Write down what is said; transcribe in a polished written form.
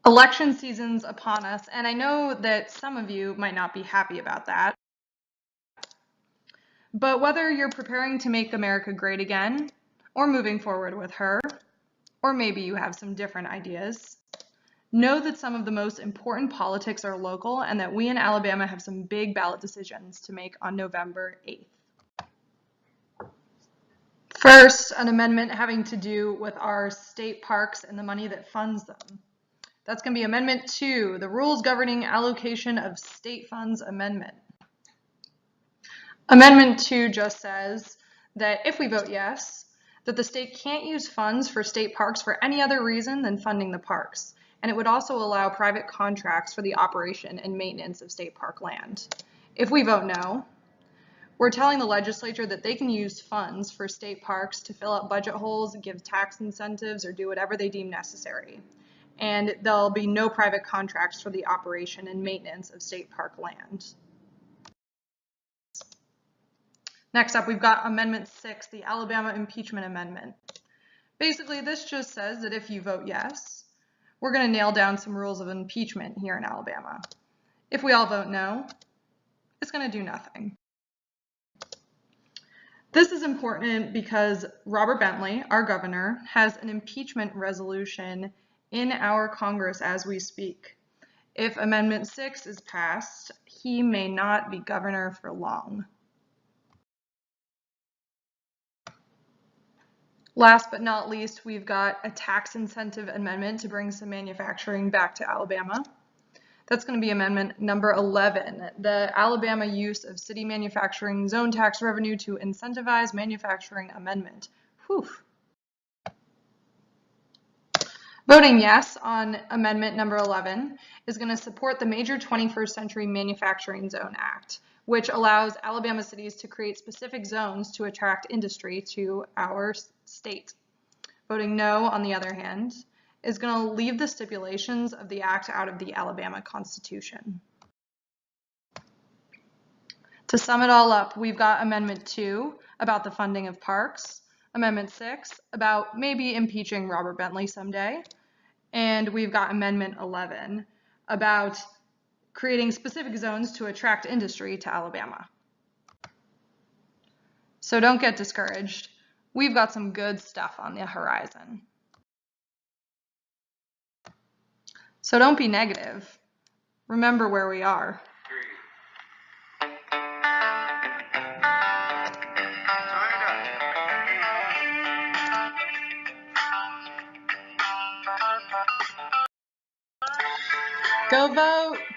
Election season's upon us, and I know that some of you might not be happy about that. But whether you're preparing to make America great again, or moving forward with her, or maybe you have some different ideas, know that some of the most important politics are local and that we in Alabama have some big ballot decisions to make on November 8th. First, an amendment having to do with our state parks and the money that funds them. That's going to be Amendment 2, the Rules Governing Allocation of State Funds Amendment. Amendment 2 just says that if we vote yes, that the state can't use funds for state parks for any other reason than funding the parks. And it would also allow private contracts for the operation and maintenance of state park land. If we vote no, we're telling the legislature that they can use funds for state parks to fill up budget holes, give tax incentives, or do whatever they deem necessary. And there'll be no private contracts for the operation and maintenance of state park land. Next up, we've got Amendment 6, the Alabama Impeachment Amendment. Basically, this just says that if you vote yes, we're going to nail down some rules of impeachment here in Alabama. If we all vote no, it's going to do nothing. This is important because Robert Bentley, our governor, has an impeachment resolution in our Congress as we speak. If Amendment 6 is passed, he may not be governor for long. Last but not least, we've got a tax incentive amendment to bring some manufacturing back to Alabama. That's going to be amendment number 11, the Alabama use of city manufacturing zone tax revenue to incentivize manufacturing amendment. Whew. Voting yes on amendment number 11 is going to support the Major 21st Century Manufacturing Zone Act, which allows Alabama cities to create specific zones to attract industry to our state. Voting no, on the other hand, is going to leave the stipulations of the act out of the Alabama Constitution. To sum it all up, we've got Amendment 2 about the funding of parks, Amendment 6 about maybe impeaching Robert Bentley someday, and we've got Amendment 11 about creating specific zones to attract industry to Alabama. So don't get discouraged. We've got some good stuff on the horizon. So don't be negative. Remember where we are. Go vote!